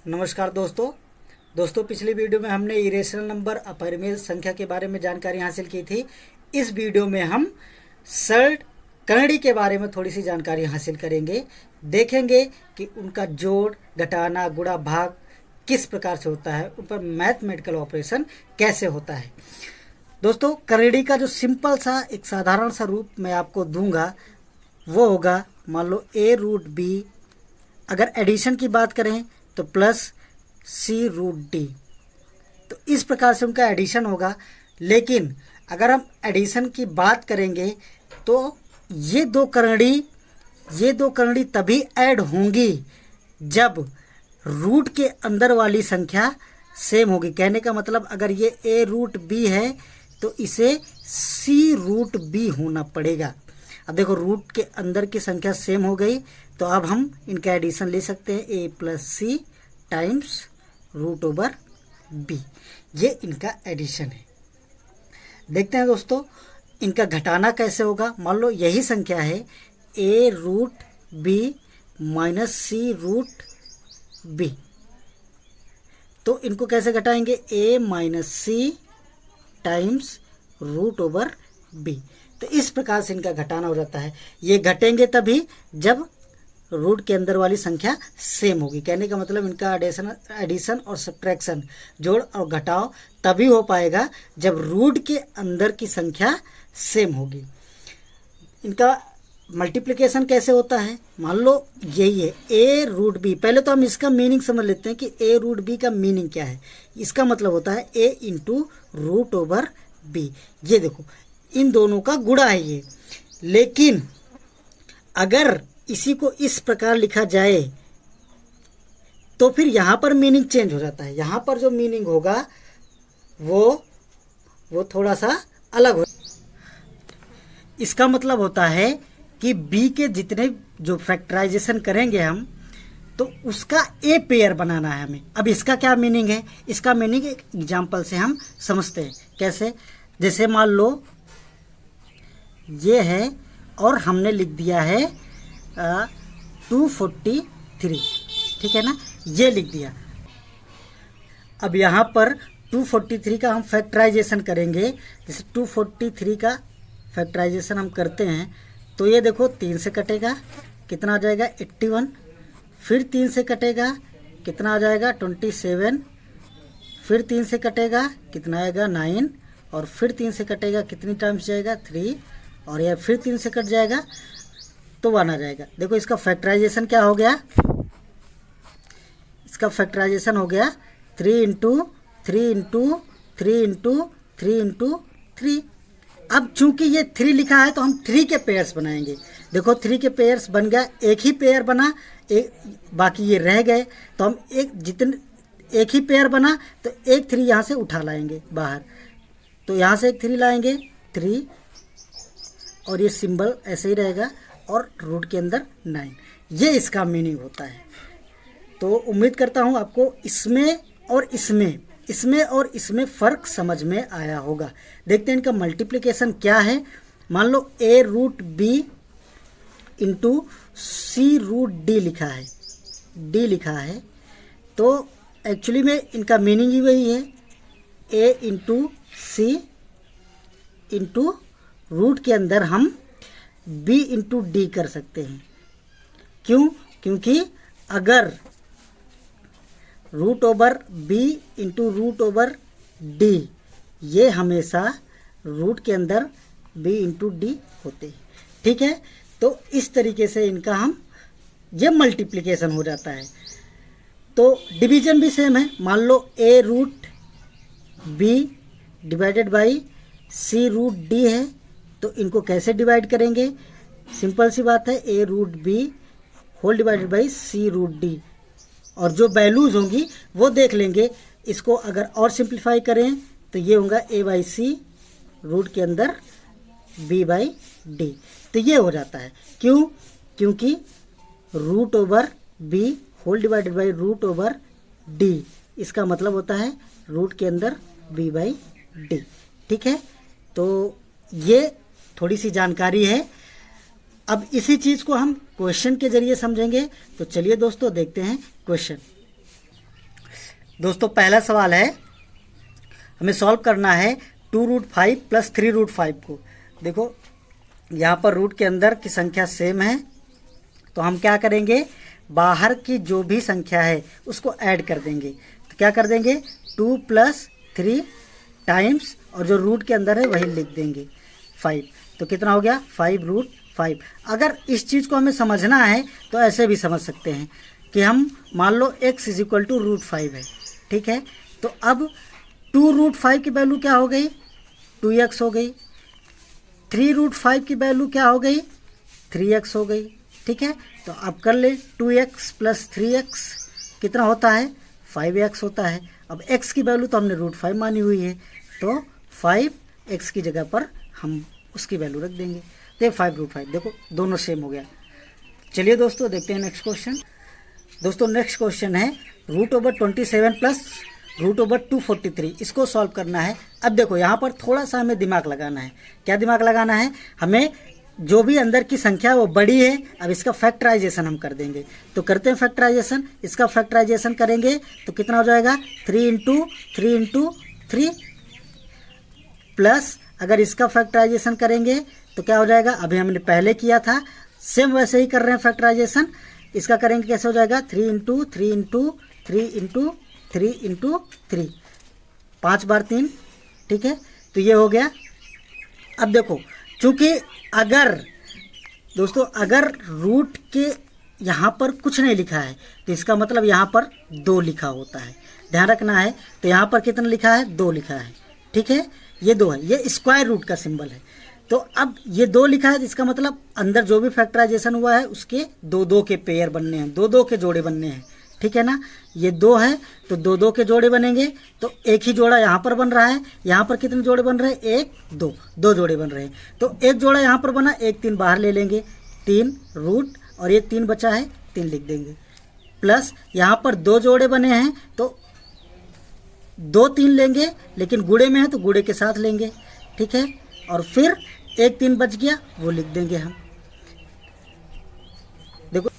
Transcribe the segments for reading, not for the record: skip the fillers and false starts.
नमस्कार दोस्तों पिछली वीडियो में हमने इरेशनल नंबर अपरिमेय संख्या के बारे में जानकारी हासिल की थी। इस वीडियो में हम सरल करणी के बारे में थोड़ी सी जानकारी हासिल करेंगे। देखेंगे कि उनका जोड़, घटाना, गुणा, भाग किस प्रकार से होता है, उन पर मैथमेटिकल ऑपरेशन कैसे होता है। दोस्तों, करणी का जो सिंपल सा एक साधारण सा रूप मैं आपको दूंगा वो होगा, मान लो a√b। अगर एडिशन की बात करें तो प्लस c√d। तो इस प्रकार से उनका एडिशन होगा। लेकिन अगर हम एडिशन की बात करेंगे तो ये दो करणी तभी ऐड होंगी जब रूट के अंदर वाली संख्या सेम होगी। कहने का मतलब, अगर ये a√b है तो इसे c√b होना पड़ेगा। अब देखो, रूट के अंदर की संख्या सेम हो गई तो अब हम इनका एडिशन ले सकते हैं, a+c टाइम्स √b। ये इनका एडिशन है। देखते हैं दोस्तों, इनका घटाना कैसे होगा। मान लो यही संख्या है a√b माइनस c√b। तो इनको कैसे घटाएंगे, a-c टाइम्स √b। तो इस प्रकार से इनका घटाना हो जाता है। ये घटेंगे तभी जब रूट के अंदर वाली संख्या सेम होगी। कहने का मतलब, इनका एडिशन और सब्ट्रैक्शन, जोड़ और घटाव तभी हो पाएगा जब रूट के अंदर की संख्या सेम होगी। इनका मल्टीप्लिकेशन कैसे होता है, मान लो यही है a√b। पहले तो हम इसका मीनिंग समझ लेते हैं कि a√b का मीनिंग क्या है। इसका मतलब होता है a इंटू √b। ये देखो, इन दोनों का गुणा है ये। लेकिन अगर इसी को इस प्रकार लिखा जाए तो फिर यहां पर मीनिंग चेंज हो जाता है। यहां पर जो मीनिंग होगा वो थोड़ा सा अलग हो। इसका मतलब होता है कि b के जितने जो फैक्टराइजेशन करेंगे हम, तो उसका a पेयर बनाना है हमें। अब इसका क्या मीनिंग है, इसका मीनिंग एक एग्जाम्पल से हम समझते हैं। कैसे, जैसे मान लो ये है और हमने लिख दिया है 243, ठीक है ना, ये लिख दिया। अब यहाँ पर 243 का हम फैक्टराइजेशन करेंगे। जैसे 243 का फैक्टराइजेशन हम करते हैं तो ये देखो, 3 से कटेगा कितना आ जाएगा 81, फिर 3 से कटेगा कितना आ जाएगा 27, फिर 3 से कटेगा कितना आएगा 9, और फिर 3 से कटेगा कितनी टाइम्स जाएगा 3, और यह फिर 3 से कट जाएगा तो 1 आ जाएगा। देखो, इसका फैक्टराइजेशन क्या हो गया, इसका फैक्टराइजेशन हो गया 3 इंटू 3 इंटू 3 इंटू 3 इंटू 3। अब चूंकि ये 3 लिखा है तो हम 3 के पेयर्स बनाएंगे। देखो, 3 के पेयर्स बन गया, एक ही पेयर बना, बाकी ये रह गए। तो हम एक ही पेयर बना तो एक 3 यहाँ से उठा लाएंगे बाहर। तो यहाँ से एक 3 लाएंगे 3, और ये सिंबल ऐसे ही रहेगा, और रूट के अंदर 9। ये इसका मीनिंग होता है। तो उम्मीद करता हूँ आपको इसमें और इसमें फ़र्क समझ में आया होगा। देखते हैं इनका मल्टीप्लिकेशन क्या है। मान लो a√b इंटू c√d लिखा है, d लिखा है, तो एक्चुअली में इनका मीनिंग ही वही है, a into c into root के अंदर हम b इंटू डी कर सकते हैं। क्यों? क्योंकि अगर √b इंटू √d, ये हमेशा रूट के अंदर b इंटू डी होते हैं, ठीक है। तो इस तरीके से इनका ये मल्टीप्लिकेशन हो जाता है। तो डिवीजन भी सेम है। मान लो a√b डिवाइडेड बाई c√d है, तो इनको कैसे डिवाइड करेंगे, सिंपल सी बात है, a√b whole divided by c√d, और जो वैल्यूज होंगी वो देख लेंगे। इसको अगर और सिंप्लीफाई करें तो ये होगा a/c रूट के अंदर b/d। तो ये हो जाता है। क्यों? क्योंकि √b whole divided by √d, इसका मतलब होता है रूट के अंदर b/d, ठीक है। तो ये थोड़ी सी जानकारी है। अब इसी चीज़ को हम क्वेश्चन के जरिए समझेंगे। तो चलिए दोस्तों, देखते हैं क्वेश्चन। दोस्तों पहला सवाल है, हमें सॉल्व करना है 2√5 प्लस 3√5 को। देखो यहाँ पर रूट के अंदर की संख्या सेम है, तो हम क्या करेंगे, बाहर की जो भी संख्या है उसको ऐड कर देंगे। तो क्या कर देंगे, 2 + 3 टाइम्स, और जो रूट के अंदर है वही लिख देंगे 5। तो कितना हो गया, 5√5। अगर इस चीज़ को हमें समझना है तो ऐसे भी समझ सकते हैं कि हम मान लो x = √5 है, ठीक है। तो अब 2√5 की वैल्यू क्या हो गई, 2x हो गई। 3√5 की वैल्यू क्या हो गई, 3x हो गई, ठीक है। तो अब कर ले, 2x + 3x कितना होता है, 5x होता है। अब x की वैल्यू तो हमने √5 मानी हुई है, तो 5x की जगह पर हम उसकी वैल्यू रख देंगे। तो 5√5, देखो दोनों सेम हो गया। चलिए दोस्तों देखते हैं नेक्स्ट क्वेश्चन। दोस्तों नेक्स्ट क्वेश्चन है √27 प्लस √243, इसको सॉल्व करना है। अब देखो यहाँ पर थोड़ा सा हमें दिमाग लगाना है। क्या दिमाग लगाना है, हमें जो भी अंदर की संख्या है वो बड़ी है। अब इसका फैक्टराइजेशन हम कर देंगे, तो करते हैं फैक्टराइजेशन। इसका फैक्टराइजेशन करेंगे तो कितना हो जाएगा, 3 × 3 × 3 प्लस, अगर इसका फैक्टराइजेशन करेंगे तो क्या हो जाएगा, अभी हमने पहले किया था सेम वैसे ही कर रहे हैं फैक्टराइजेशन। इसका करेंगे कैसे हो जाएगा, 3 × 3 × 3 × 3 × 3, 5 बार 3, ठीक है। तो ये हो गया। अब देखो चूँकि अगर दोस्तों अगर रूट के यहाँ पर कुछ नहीं लिखा है तो इसका मतलब यहाँ पर 2 लिखा होता है, ध्यान रखना है। तो यहाँ पर कितना लिखा है, 2 लिखा है, ठीक है। ये 2 है, ये स्क्वायर रूट का सिंबल है। तो अब ये 2 लिखा है, इसका मतलब अंदर जो भी फैक्टराइजेशन हुआ है उसके 2-2 के पेयर बनने हैं, 2-2 के जोड़े बनने हैं, ठीक है ना। ये 2 है तो 2-2 के जोड़े बनेंगे, तो एक ही जोड़ा यहाँ पर बन रहा है। यहाँ पर कितने जोड़े बन रहे हैं, 1 2, 2 जोड़े बन रहे हैं। तो एक जोड़ा यहाँ पर बना, 1 3 बाहर ले लेंगे, 3 रूट और ये 3 बचा है, 3 लिख देंगे। प्लस यहाँ पर 2 जोड़े बने हैं तो 2 3 लेंगे, लेकिन गुणे में है तो गुणे के साथ लेंगे, ठीक है। और फिर 1 3 बच गया, वो लिख देंगे हम। देखो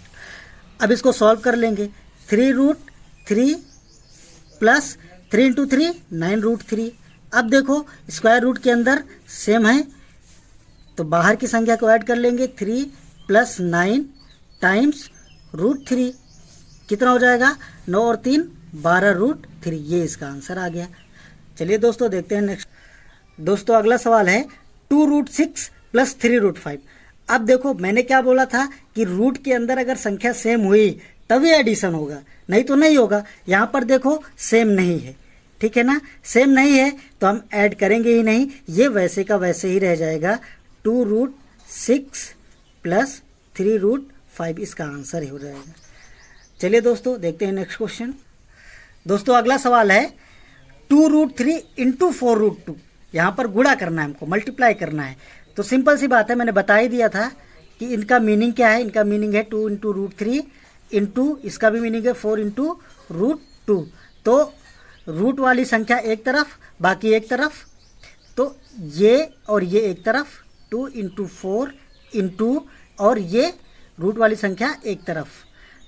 अब इसको सॉल्व कर लेंगे। 3√3 प्लस 3 × 3 9√3। अब देखो स्क्वायर रूट के अंदर सेम है, तो बाहर की संख्या को ऐड कर लेंगे, 3 + 9 टाइम्स √3 कितना हो जाएगा, 9 और 3 12√3। ये इसका आंसर आ गया। चलिए दोस्तों देखते हैं नेक्स्ट। दोस्तों अगला सवाल है 2√6 प्लस 3√5। अब देखो मैंने क्या बोला था कि रूट के अंदर अगर संख्या सेम हुई तभी एडिशन होगा, नहीं तो नहीं होगा। यहाँ पर देखो सेम नहीं है, ठीक है ना, सेम नहीं है तो हम ऐड करेंगे ही नहीं, ये वैसे का वैसे ही रह जाएगा। 2√6 प्लस 3√5 इसका आंसर ही हो जाएगा। चलिए दोस्तों देखते हैं नेक्स्ट क्वेश्चन। दोस्तों अगला सवाल है 2√3 × 4√2। यहाँ पर गुणा करना है हमको, मल्टीप्लाई करना है। तो सिंपल सी बात है, मैंने बता ही दिया था कि इनका मीनिंग क्या है। इनका मीनिंग है 2 × √3 इंटू, इसका भी मीनिंग है 4 × √2। तो रूट वाली संख्या एक तरफ, बाकी एक तरफ, तो ये और ये एक तरफ, 2 × 4 इंटू, और ये रूट वाली संख्या एक तरफ।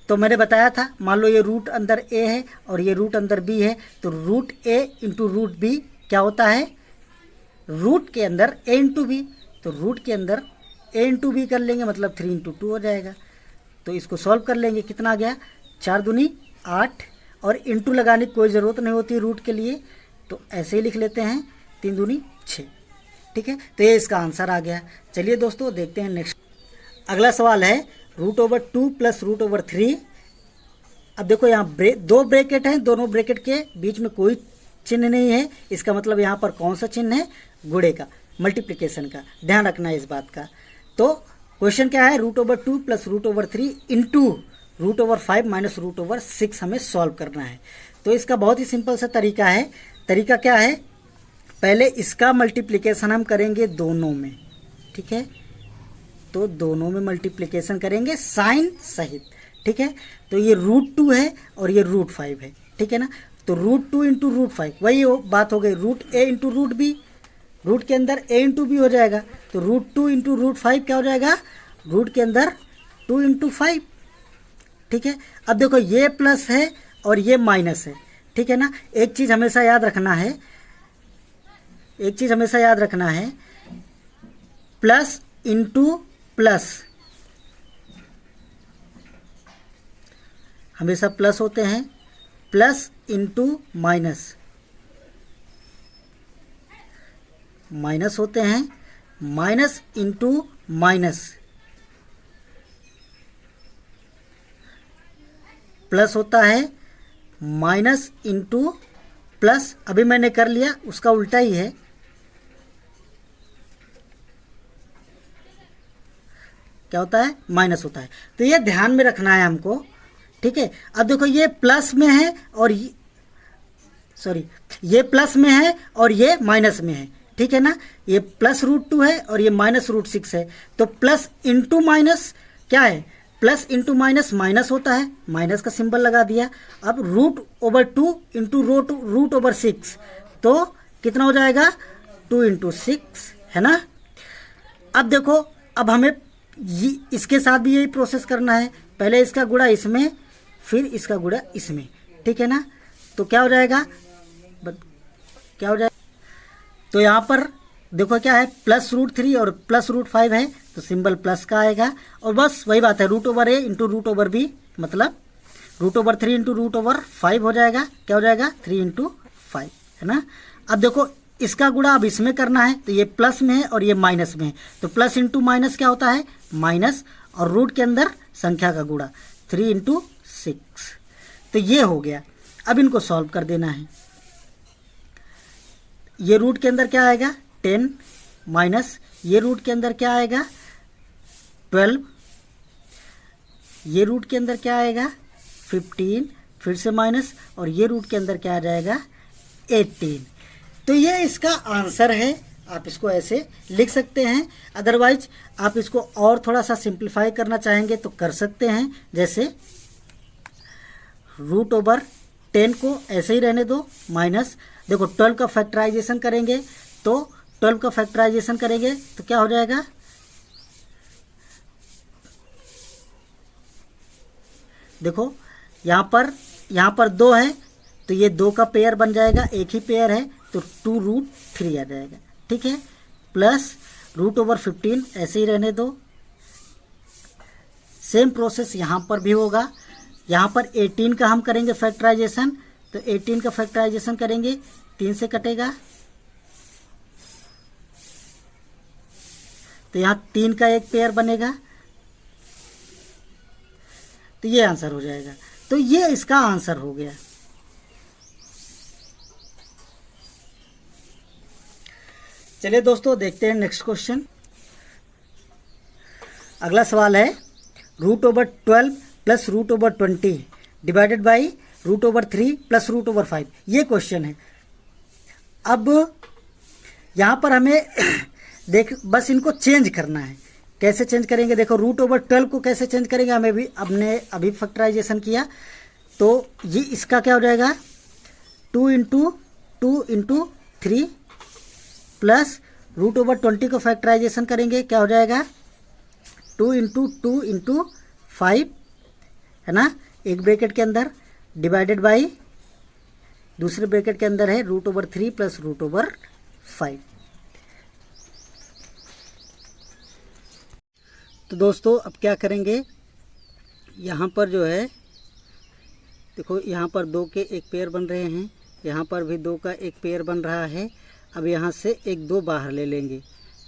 तो मैंने बताया था, मान लो ये रूट अंदर a है और ये रूट अंदर b है, तो √a × √b क्या होता है, रूट के अंदर a × b। तो रूट के अंदर a × b कर लेंगे, मतलब 3 × 2 हो जाएगा। तो इसको सॉल्व कर लेंगे, कितना आ गया, 4 दूनी 8, और इंटू लगाने की कोई ज़रूरत नहीं होती रूट के लिए, तो ऐसे ही लिख लेते हैं, 3 दूनी 6, ठीक है। तो ये इसका आंसर आ गया। चलिए दोस्तों देखते हैं नेक्स्ट। अगला सवाल है √2 प्लस √3। अब देखो यहाँ 2 ब्रैकेट हैं, दोनों ब्रैकेट के बीच में कोई चिन्ह नहीं है, इसका मतलब यहाँ पर कौन सा चिन्ह है, गुणे का, मल्टीप्लिकेशन का, ध्यान रखना है इस बात का। तो क्वेश्चन क्या है, √2 प्लस √3 इंटू √5 माइनस √6 हमें सॉल्व करना है। तो इसका बहुत ही सिंपल सा तरीका है। तरीका क्या है, पहले इसका मल्टीप्लिकेशन हम करेंगे दोनों में, ठीक है। तो दोनों में मल्टीप्लिकेशन करेंगे साइन सहित, ठीक है। तो ये √2 है और ये √5 है, ठीक है ना। तो √2 × √5 वही बात हो गई, √a × √b, रूट के अंदर a × b हो जाएगा। तो √2 × √5 क्या हो जाएगा, रूट के अंदर 2 × 5, ठीक है। अब देखो ये प्लस है और ये माइनस है, ठीक है ना। एक चीज़ हमेशा याद रखना है, एक चीज़ हमेशा याद रखना है, प्लस इंटू प्लस हमेशा प्लस होते हैं, प्लस इंटू माइनस माइनस होते हैं, माइनस इंटू माइनस प्लस होता है, माइनस इंटू प्लस अभी मैंने कर लिया, उसका उल्टा ही है। क्या होता है? माइनस होता है। तो ये ध्यान में रखना है हमको, ठीक है। अब देखो ये प्लस में है और ये प्लस में है और ये माइनस में है, ठीक है ना। ये प्लस रूट 2 है और ये माइनस रूट 6 है। तो प्लस इंटू माइनस क्या है? प्लस इंटू माइनस माइनस होता है, माइनस का सिंबल लगा दिया। अब root over 2 into root over 6, तो कितना हो जाएगा? 2 इंटू 6, है ना। अब देखो, अब हमें इसके साथ भी यही प्रोसेस करना है। पहले इसका गुणा इसमें, फिर इसका गुणा इसमें, ठीक है ना। तो क्या हो जाएगा? क्या हो जाएगा? तो यहाँ पर देखो क्या है, प्लस रूट 3 और प्लस रूट 5 है, तो सिंबल प्लस का आएगा। और बस वही बात है, root over A into root over B, मतलब रूट ओवर 3 इंटू रूट ओवर 5 हो जाएगा। क्या हो जाएगा? 3 इंटू 5, है ना। अब देखो इसका गुणा अब इसमें करना है, तो ये प्लस में है और ये माइनस में है। तो प्लस इंटू माइनस क्या होता है? माइनस, और रूट के अंदर संख्या का गुणा, 3 इंटू 6। तो ये हो गया। अब इनको सॉल्व कर देना है। ये रूट के अंदर क्या आएगा? 10 माइनस ये रूट के अंदर क्या आएगा? 12, ये रूट के अंदर क्या आएगा? 15, फिर से माइनस, और ये रूट के अंदर क्या आ जाएगा? 18। तो ये इसका आंसर है। आप इसको ऐसे लिख सकते हैं, अदरवाइज आप इसको और थोड़ा सा सिंप्लीफाई करना चाहेंगे तो कर सकते हैं। जैसे रूट ओवर 10 को ऐसे ही रहने दो, माइनस देखो 12 का फैक्टराइजेशन करेंगे, तो 12 का फैक्टराइजेशन करेंगे तो क्या हो जाएगा? देखो यहाँ पर 2 है, तो ये 2 का पेयर बन जाएगा, एक ही पेयर है, तो 2 रूट 3 आ जाएगा, ठीक है। प्लस रूट ओवर 15 ऐसे ही रहने दो। सेम प्रोसेस यहाँ पर भी होगा। यहाँ पर 18 का हम करेंगे फैक्टराइजेशन, तो 18 का फैक्टराइजेशन करेंगे, 3 से कटेगा, तो यहाँ 3 का एक पेयर बनेगा, तो ये आंसर हो जाएगा। तो ये इसका आंसर हो गया। चलिए दोस्तों, देखते हैं नेक्स्ट क्वेश्चन। अगला सवाल है, root over 12 plus root over 20 divided by root over 3 plus root over 5, ये क्वेश्चन है। अब यहाँ पर हमें बस इनको चेंज करना है। कैसे चेंज करेंगे? देखो रूट ओवर 12 को कैसे चेंज करेंगे, हमने अभी फैक्टराइजेशन किया, तो ये इसका क्या हो जाएगा? 2 इंटू 3 प्लस रूट ओवर 20 को फैक्टराइजेशन करेंगे, क्या हो जाएगा? 2 इंटू 5, है ना, एक ब्रैकेट के अंदर, डिवाइडेड बाई दूसरे ब्रैकेट के अंदर है root over 3 plus root over 5। तो दोस्तों अब क्या करेंगे, यहाँ पर जो है देखो, यहाँ पर 2 के एक पेयर बन रहे हैं, यहाँ पर भी 2 का एक पेयर बन रहा है। अब यहाँ से एक 2 बाहर ले लेंगे,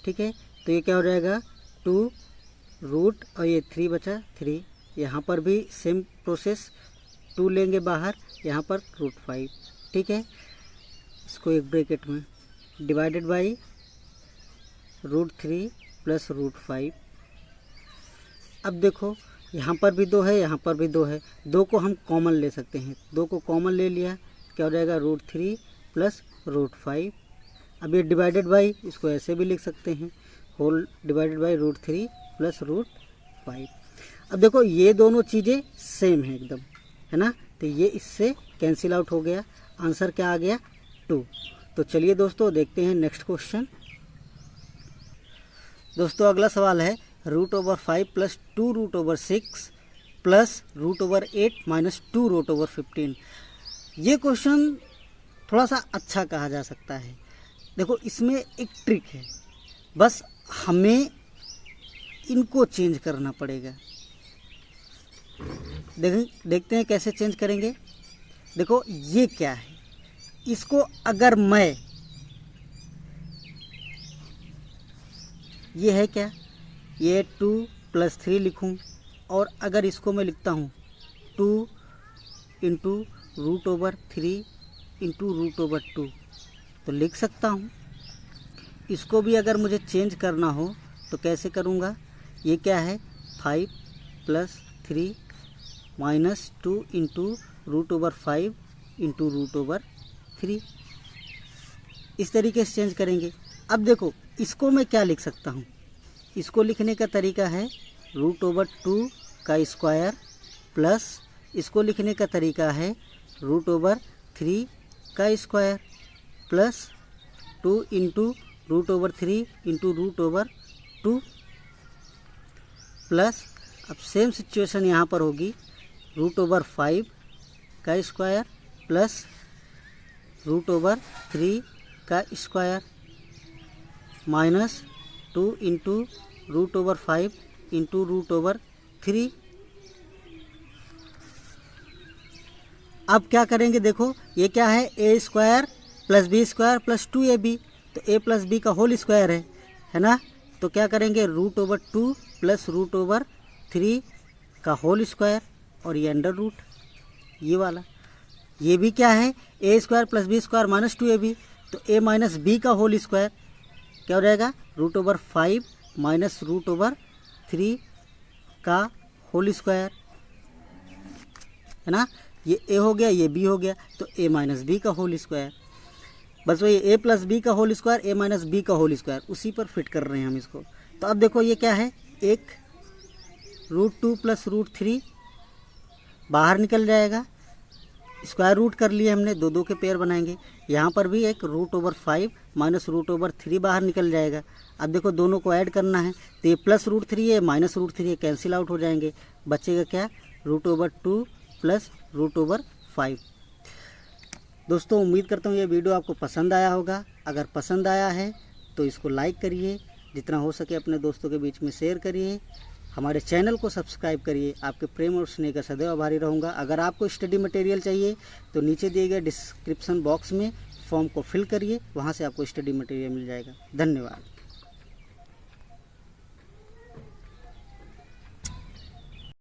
ठीक है। तो ये क्या हो जाएगा? 2 रूट और ये 3 बचा 3। यहाँ पर भी सेम प्रोसेस, 2 लेंगे बाहर, यहाँ पर रूट 5, ठीक है। इसको एक ब्रैकेट में, divided by root 3 plus root 5। अब देखो यहाँ पर भी 2 है, यहाँ पर भी 2 है, 2 को हम कॉमन ले सकते हैं, 2 को कॉमन ले लिया, क्या हो जाएगा? Root 3 plus root 5। अब ये डिवाइडेड बाई, इसको ऐसे भी लिख सकते हैं, whole divided by root 3 plus root 5। अब देखो ये दोनों चीज़ें सेम है एकदम, है ना, तो ये इससे कैंसिल आउट हो गया। आंसर क्या आ गया? 2। तो चलिए दोस्तों देखते हैं नेक्स्ट क्वेश्चन। दोस्तों अगला सवाल है, root over 5 plus 2 root over 6 plus root over 8 minus 2 root over 15। ये क्वेश्चन थोड़ा सा अच्छा कहा जा सकता है। देखो इसमें एक ट्रिक है, बस हमें इनको चेंज करना पड़ेगा। देखते हैं कैसे चेंज करेंगे। देखो ये क्या है, इसको अगर मैं, ये है क्या, ये 2 + 3 लिखूं, और अगर इसको मैं लिखता हूँ 2 × √3 × √2 तो लिख सकता हूँ। इसको भी अगर मुझे चेंज करना हो तो कैसे करूँगा, ये क्या है 5 + 3 - 2 × √5 × √3, इस तरीके से चेंज करेंगे। अब देखो इसको मैं क्या लिख सकता हूँ, इसको लिखने का तरीका है √2 का स्क्वायर प्लस इसको लिखने का तरीका है √3 का स्क्वायर प्लस 2 × √3 × √2 प्लस, अब सेम सिचुएशन यहाँ पर होगी √5 का स्क्वायर प्लस √3 का स्क्वायर माइनस 2 × √5 × √3। अब क्या करेंगे, देखो ये क्या है, a² + b² + 2ab, तो a + b का होल स्क्वायर है ना। तो क्या करेंगे √2 + √3 का होल स्क्वायर, और ये अंडर रूट ये वाला, ये भी क्या है a² + b² - 2ab, तो a - b का होल स्क्वायर क्या हो जाएगा √5 - √3 का होल स्क्वायर, है ना। ये a हो गया, ये b हो गया, तो a - b का होल स्क्वायर, बस वही a + b का होल स्क्वायर, a - b का होल स्क्वायर, उसी पर फिट कर रहे हैं हम इसको। तो अब देखो ये क्या है, एक √2 + √3 बाहर निकल जाएगा, स्क्वायर रूट कर लिए हमने, दो के पेयर बनाएंगे। यहाँ पर भी एक √5 - √3 बाहर निकल जाएगा। अब देखो दोनों को ऐड करना है, तो ये +√3 है -√3 है, कैंसिल आउट हो जाएंगे, बचेगा क्या √2 + √5। दोस्तों उम्मीद करता हूँ ये वीडियो आपको पसंद आया होगा। अगर पसंद आया है तो इसको लाइक करिए, जितना हो सके अपने दोस्तों के बीच में शेयर करिए, हमारे चैनल को सब्सक्राइब करिए। आपके प्रेम और स्नेह का सदैव आभारी रहूँगा। अगर आपको स्टडी मटेरियल चाहिए तो नीचे दिए गए डिस्क्रिप्शन बॉक्स में फॉर्म को फिल करिए, वहाँ से आपको स्टडी मटेरियल मिल जाएगा। धन्यवाद।